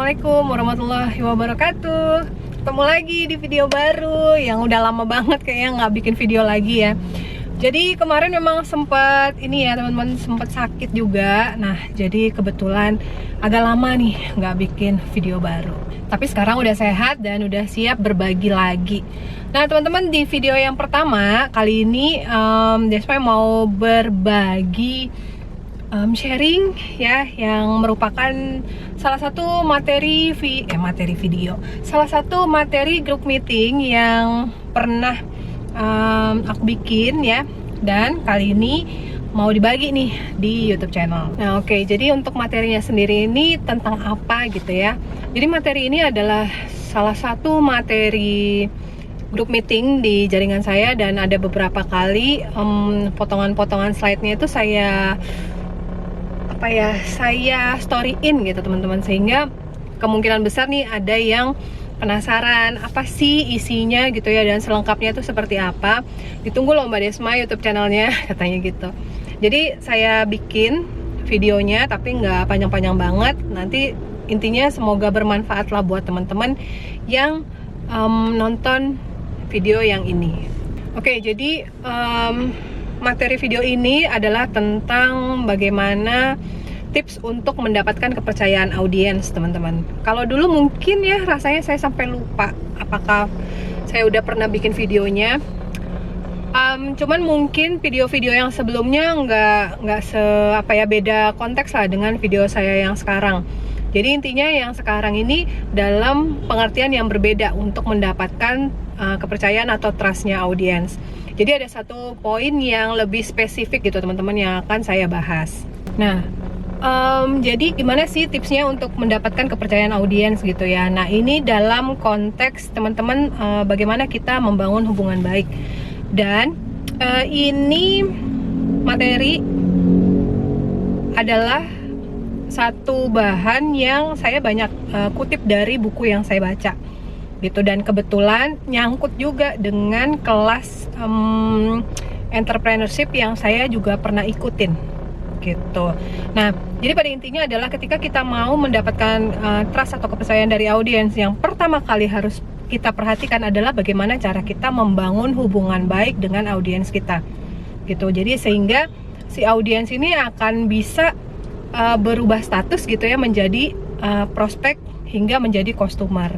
Assalamualaikum warahmatullahi wabarakatuh. Ketemu lagi di video baru yang udah lama banget kayaknya nggak bikin video lagi ya. Jadi kemarin memang sempat ini ya teman-teman, sempat sakit juga. Nah jadi kebetulan agak lama nih nggak bikin video baru. Tapi sekarang udah sehat dan udah siap berbagi lagi. Nah teman-teman, di video yang pertama kali ini Desma mau berbagi sharing ya, yang merupakan salah satu materi video, salah satu materi group meeting yang pernah aku bikin ya, dan kali ini mau dibagi nih di YouTube channel. Nah oke, jadi untuk materinya sendiri ini tentang apa gitu ya. Jadi materi ini adalah salah satu materi group meeting di jaringan saya, dan ada beberapa kali potongan-potongan slide-nya itu saya storyin gitu teman-teman, sehingga kemungkinan besar nih ada yang penasaran apa sih isinya gitu ya, dan selengkapnya itu seperti apa. Ditunggu loh Mbak Desma YouTube channelnya katanya gitu. Jadi saya bikin videonya tapi nggak panjang-panjang banget. Nanti intinya semoga bermanfaat lah buat teman-teman yang nonton video yang ini. Oke, jadi materi video ini adalah tentang bagaimana tips untuk mendapatkan kepercayaan audiens teman-teman. Kalau dulu mungkin ya rasanya saya sampai lupa apakah saya udah pernah bikin videonya. Cuman mungkin video-video yang sebelumnya nggak beda konteks lah dengan video saya yang sekarang. Jadi intinya yang sekarang ini dalam pengertian yang berbeda untuk mendapatkan kepercayaan atau trustnya audiens. Jadi ada satu poin yang lebih spesifik gitu teman-teman yang akan saya bahas. Nah, jadi gimana sih tipsnya untuk mendapatkan kepercayaan audiens gitu ya. Nah ini dalam konteks teman-teman bagaimana kita membangun hubungan baik. Dan ini materi adalah satu bahan yang saya banyak kutip dari buku yang saya baca gitu, dan kebetulan nyangkut juga dengan kelas entrepreneurship yang saya juga pernah ikutin gitu. Nah, jadi pada intinya adalah ketika kita mau mendapatkan trust atau kepercayaan dari audiens, yang pertama kali harus kita perhatikan adalah bagaimana cara kita membangun hubungan baik dengan audiens kita gitu. Jadi sehingga si audiens ini akan bisa berubah status gitu ya, menjadi prospek hingga menjadi customer.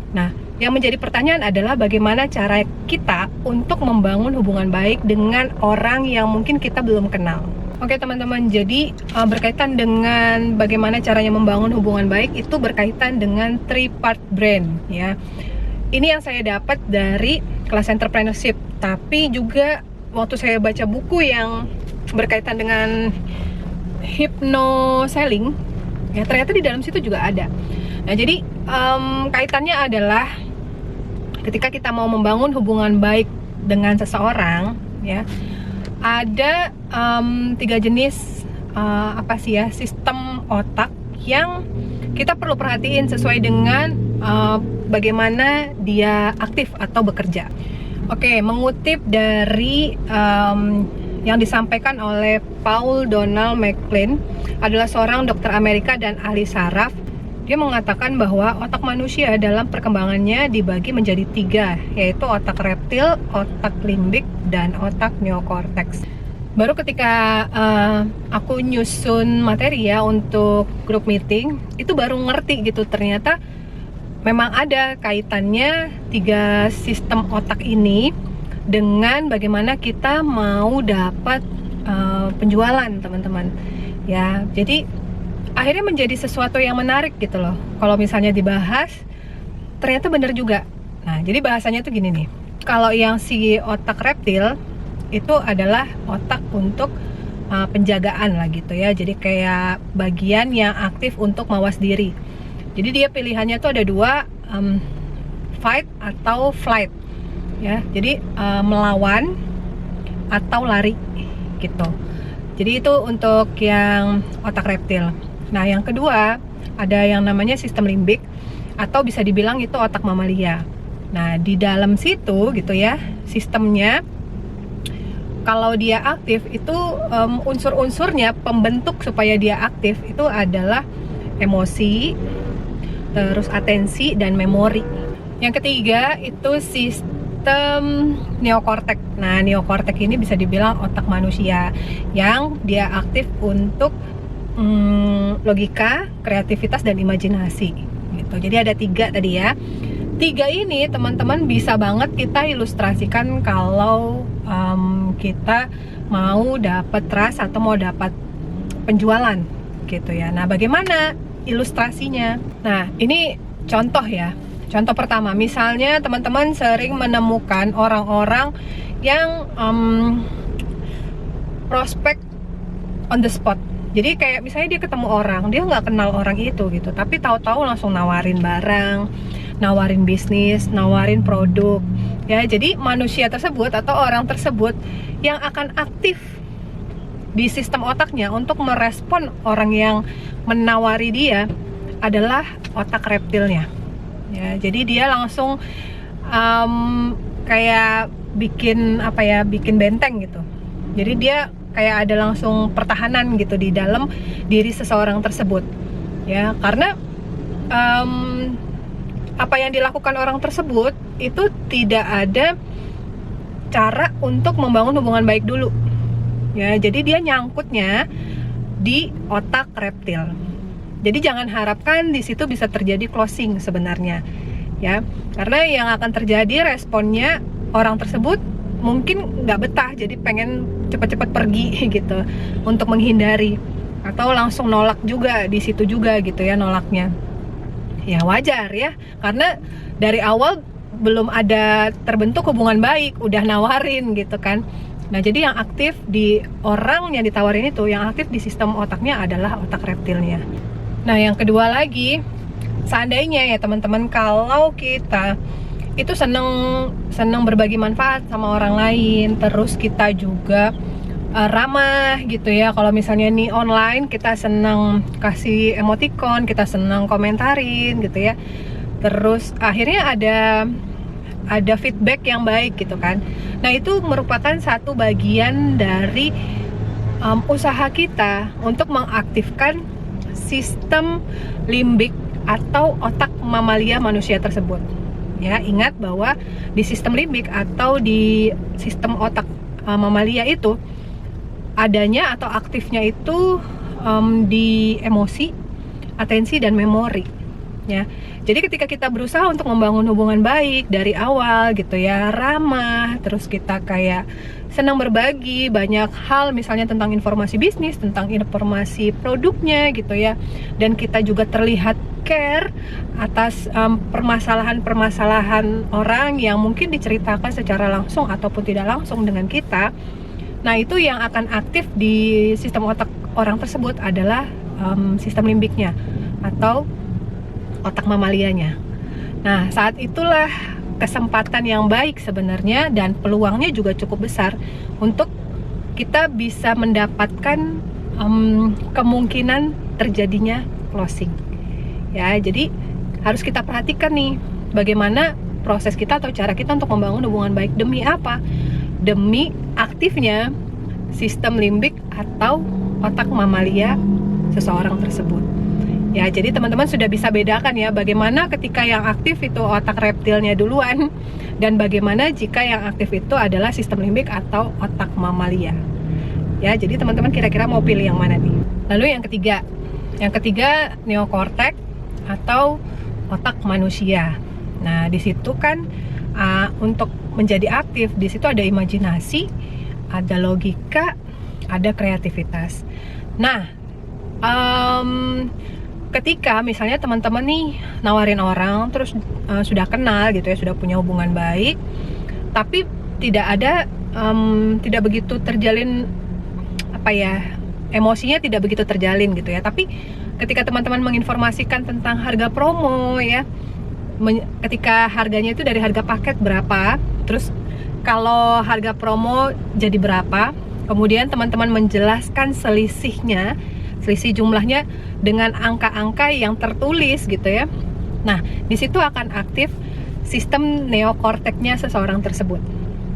Nah, yang menjadi pertanyaan adalah bagaimana cara kita untuk membangun hubungan baik dengan orang yang mungkin kita belum kenal. Oke teman-teman, jadi berkaitan dengan bagaimana caranya membangun hubungan baik itu berkaitan dengan 3-part brain ya. Ini yang saya dapat dari kelas entrepreneurship, tapi juga waktu saya baca buku yang berkaitan dengan hypnoselling ya, ternyata di dalam situ juga ada. Nah jadi kaitannya adalah ketika kita mau membangun hubungan baik dengan seseorang ya, ada 3 jenis sistem otak yang kita perlu perhatiin sesuai dengan bagaimana dia aktif atau bekerja. Oke, mengutip dari yang disampaikan oleh Paul Donald McLean, adalah seorang dokter Amerika dan ahli saraf. Dia mengatakan bahwa otak manusia dalam perkembangannya dibagi menjadi 3, yaitu otak reptil, otak limbik, dan otak neokorteks. Baru ketika aku nyusun materi ya untuk group meeting, itu baru ngerti gitu, ternyata memang ada kaitannya 3 sistem otak ini dengan bagaimana kita mau dapat penjualan teman-teman ya. Jadi akhirnya menjadi sesuatu yang menarik gitu loh kalau misalnya dibahas, ternyata bener juga. Nah jadi bahasanya tuh gini nih, kalau yang si otak reptil itu adalah otak untuk penjagaan lah gitu ya, jadi kayak bagian yang aktif untuk mawas diri. Jadi dia pilihannya tuh ada 2, fight atau flight ya, jadi melawan atau lari gitu. Jadi itu untuk yang otak reptil. Nah yang kedua ada yang namanya sistem limbik, atau bisa dibilang itu otak mamalia. Nah di dalam situ gitu ya, sistemnya kalau dia aktif itu unsur-unsurnya, pembentuk supaya dia aktif itu adalah emosi, terus atensi dan memori. Yang ketiga itu sistem neokortek. Nah, neokortek ini bisa dibilang otak manusia yang dia aktif untuk logika, kreativitas, dan imajinasi gitu. Jadi ada 3 tadi ya. 3 ini teman-teman bisa banget kita ilustrasikan kalau kita mau dapat trust atau mau dapat penjualan gitu ya. Nah, bagaimana ilustrasinya? Nah, ini contoh ya. Contoh pertama, misalnya teman-teman sering menemukan orang-orang yang prospek on the spot. Jadi kayak misalnya dia ketemu orang, dia nggak kenal orang itu gitu, tapi tahu-tahu langsung nawarin barang, nawarin bisnis, nawarin produk. Ya, jadi manusia tersebut atau orang tersebut yang akan aktif di sistem otaknya untuk merespon orang yang menawari dia adalah otak reptilnya. Ya, jadi dia langsung kayak bikin benteng gitu. Jadi dia kayak ada langsung pertahanan gitu di dalam diri seseorang tersebut. Ya, karena apa yang dilakukan orang tersebut itu tidak ada cara untuk membangun hubungan baik dulu. Ya, jadi dia nyangkutnya di otak reptil. Jadi jangan harapkan di situ bisa terjadi closing sebenarnya, ya. Karena yang akan terjadi responnya orang tersebut mungkin nggak betah, jadi pengen cepat-cepat pergi gitu untuk menghindari, atau langsung nolak juga di situ juga gitu ya nolaknya. Ya wajar ya, karena dari awal belum ada terbentuk hubungan baik, udah nawarin gitu kan. Nah, jadi yang aktif di orang yang ditawarin itu, yang aktif di sistem otaknya adalah otak reptilnya. Nah, yang kedua lagi, seandainya ya teman-teman, kalau kita itu seneng berbagi manfaat sama orang lain, terus kita juga ramah gitu ya. Kalau misalnya nih online, kita seneng kasih emoticon, kita seneng komentarin gitu ya. Terus akhirnya ada feedback yang baik gitu kan. Nah, itu merupakan satu bagian dari usaha kita untuk mengaktifkan sistem limbik atau otak mamalia manusia tersebut. Ya, ingat bahwa di sistem limbik atau di sistem otak mamalia itu adanya atau aktifnya itu di emosi, atensi, dan memori. Ya, jadi ketika kita berusaha untuk membangun hubungan baik dari awal gitu ya, ramah, terus kita kayak senang berbagi banyak hal, misalnya tentang informasi bisnis, tentang informasi produknya gitu ya, dan kita juga terlihat care atas permasalahan-permasalahan orang yang mungkin diceritakan secara langsung ataupun tidak langsung dengan kita. Nah, itu yang akan aktif di sistem otak orang tersebut adalah sistem limbiknya atau otak mamalianya. Nah, saat itulah kesempatan yang baik sebenarnya, dan peluangnya juga cukup besar untuk kita bisa mendapatkan kemungkinan terjadinya closing. Ya, jadi harus kita perhatikan nih bagaimana proses kita atau cara kita untuk membangun hubungan baik. Demi apa? Demi aktifnya sistem limbik atau otak mamalia seseorang tersebut. Ya, jadi teman-teman sudah bisa bedakan ya bagaimana ketika yang aktif itu otak reptilnya duluan, dan bagaimana jika yang aktif itu adalah sistem limbik atau otak mamalia. Ya, jadi teman-teman kira-kira mau pilih yang mana nih? Lalu yang ketiga neokortek atau otak manusia. Nah, di situ kan untuk menjadi aktif di situ ada imajinasi, ada logika, ada kreativitas. Nah, ketika misalnya teman-teman nih nawarin orang, terus sudah kenal gitu ya, sudah punya hubungan baik, tapi tidak begitu terjalin emosinya tidak begitu terjalin gitu ya. Tapi ketika teman-teman menginformasikan tentang harga promo ya, ketika harganya itu dari harga paket berapa, terus kalau harga promo jadi berapa, kemudian teman-teman menjelaskan selisih jumlahnya dengan angka-angka yang tertulis gitu ya. Nah, di situ akan aktif sistem neokorteknya seseorang tersebut.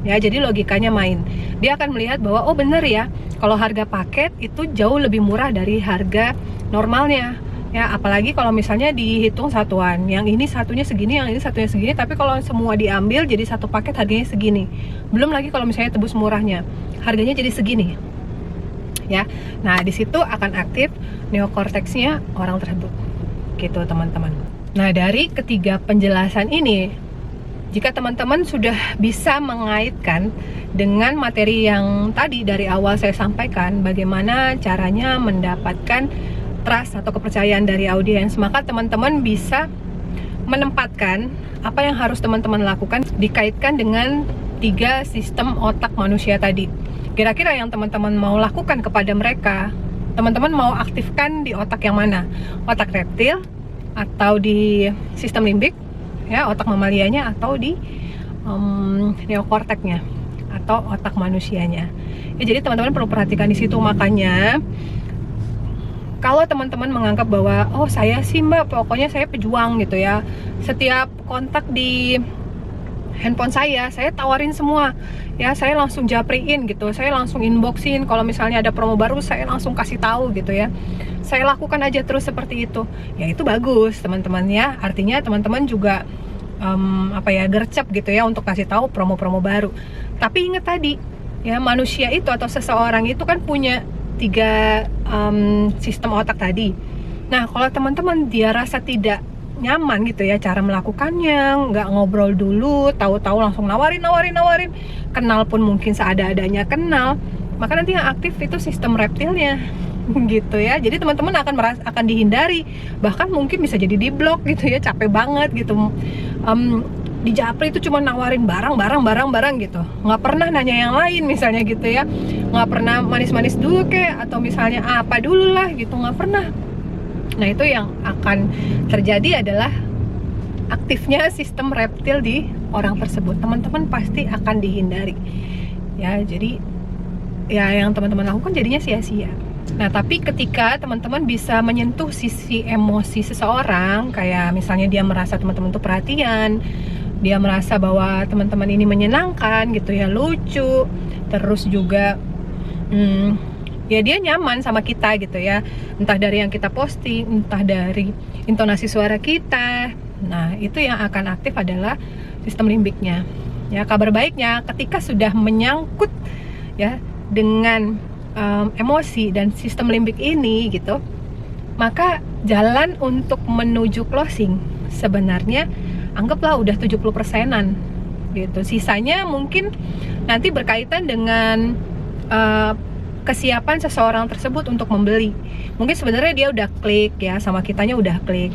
Ya, jadi logikanya main. Dia akan melihat bahwa oh bener ya, kalau harga paket itu jauh lebih murah dari harga normalnya. Ya, apalagi kalau misalnya dihitung satuan, yang ini satunya segini, yang ini satunya segini, tapi kalau semua diambil jadi satu paket harganya segini. Belum lagi kalau misalnya tebus murahnya, harganya jadi segini. Ya, nah di situ akan aktif neokorteksnya orang tersebut, gitu teman-teman. Nah, dari ketiga penjelasan ini, jika teman-teman sudah bisa mengaitkan dengan materi yang tadi dari awal saya sampaikan, bagaimana caranya mendapatkan trust atau kepercayaan dari audiens, maka teman-teman bisa menempatkan apa yang harus teman-teman lakukan dikaitkan dengan 3 sistem otak manusia tadi. Kira-kira yang teman-teman mau lakukan kepada mereka, teman-teman mau aktifkan di otak yang mana? Otak reptil atau di sistem limbik, ya, otak mamalianya, atau di neokorteknya atau otak manusianya. Ya, jadi teman-teman perlu perhatikan di situ. Makanya kalau teman-teman menganggap bahwa oh saya sih mbak, pokoknya saya pejuang gitu ya, setiap kontak di handphone saya tawarin semua ya, saya langsung japriin gitu, saya langsung inboxin, kalau misalnya ada promo baru saya langsung kasih tahu gitu ya, saya lakukan aja terus seperti itu. Ya itu bagus teman-teman ya, artinya teman-teman juga gercep gitu ya untuk kasih tahu promo-promo baru. Tapi ingat tadi ya, manusia itu atau seseorang itu kan punya 3 sistem otak tadi. Nah, kalau teman-teman dia rasa tidak nyaman gitu ya cara melakukannya, nggak ngobrol dulu, tahu-tahu langsung nawarin, kenal pun mungkin seada-adanya kenal, maka nanti yang aktif itu sistem reptilnya gitu ya. Jadi teman-teman akan dihindari, bahkan mungkin bisa jadi diblok gitu ya, capek banget gitu. Di Japri itu cuma nawarin barang gitu, nggak pernah nanya yang lain misalnya gitu ya, nggak pernah manis-manis dulu kek, atau misalnya apa dulu lah gitu, nggak pernah. Nah itu yang akan terjadi adalah aktifnya sistem reptil di orang tersebut. Teman-teman pasti akan dihindari ya, jadi ya yang teman-teman lakukan jadinya sia-sia. Nah, tapi ketika teman-teman bisa menyentuh sisi emosi seseorang, kayak misalnya dia merasa teman-teman itu perhatian, dia merasa bahwa teman-teman ini menyenangkan gitu ya, lucu, terus juga ya dia nyaman sama kita gitu ya, entah dari yang kita posting, entah dari intonasi suara kita. Nah, itu yang akan aktif adalah sistem limbiknya. Ya, kabar baiknya ketika sudah menyangkut ya dengan emosi dan sistem limbik ini gitu, maka jalan untuk menuju closing sebenarnya anggaplah udah 70%-an gitu. Sisanya mungkin nanti berkaitan dengan kesiapan seseorang tersebut untuk membeli. Mungkin sebenarnya dia udah klik ya, sama kitanya udah klik,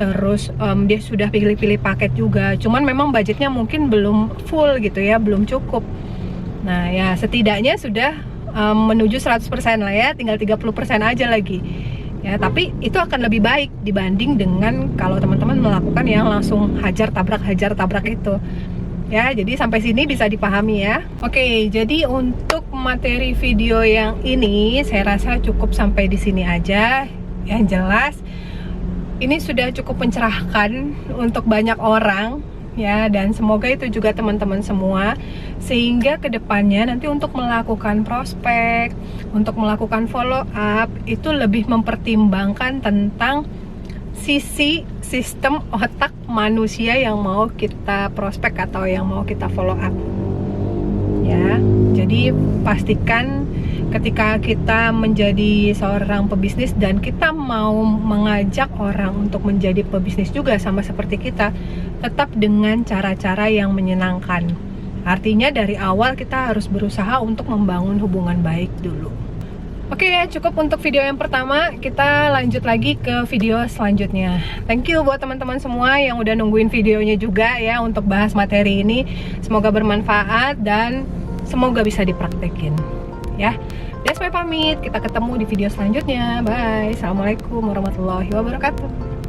terus dia sudah pilih-pilih paket juga, cuman memang budgetnya mungkin belum full gitu ya, belum cukup. Nah ya setidaknya sudah menuju 100% lah ya, tinggal 30% aja lagi ya. Tapi itu akan lebih baik dibanding dengan kalau teman-teman melakukan yang langsung hajar tabrak itu ya. Jadi sampai sini bisa dipahami ya. Oke, jadi untuk materi video yang ini saya rasa cukup sampai di sini aja. Yang jelas ini sudah cukup mencerahkan untuk banyak orang ya, dan semoga itu juga teman-teman semua, sehingga kedepannya nanti untuk melakukan prospek, untuk melakukan follow up itu lebih mempertimbangkan tentang sisi sistem otak manusia yang mau kita prospek atau yang mau kita follow up ya. Jadi pastikan ketika kita menjadi seorang pebisnis dan kita mau mengajak orang untuk menjadi pebisnis juga sama seperti kita, tetap dengan cara-cara yang menyenangkan. Artinya dari awal kita harus berusaha untuk membangun hubungan baik dulu. Oke ya, cukup untuk video yang pertama. Kita lanjut lagi ke video selanjutnya. Thank you buat teman-teman semua yang udah nungguin videonya juga ya untuk bahas materi ini. Semoga bermanfaat dan semoga bisa dipraktekin ya. Desme pamit, kita ketemu di video selanjutnya. Bye. Assalamualaikum warahmatullahi wabarakatuh.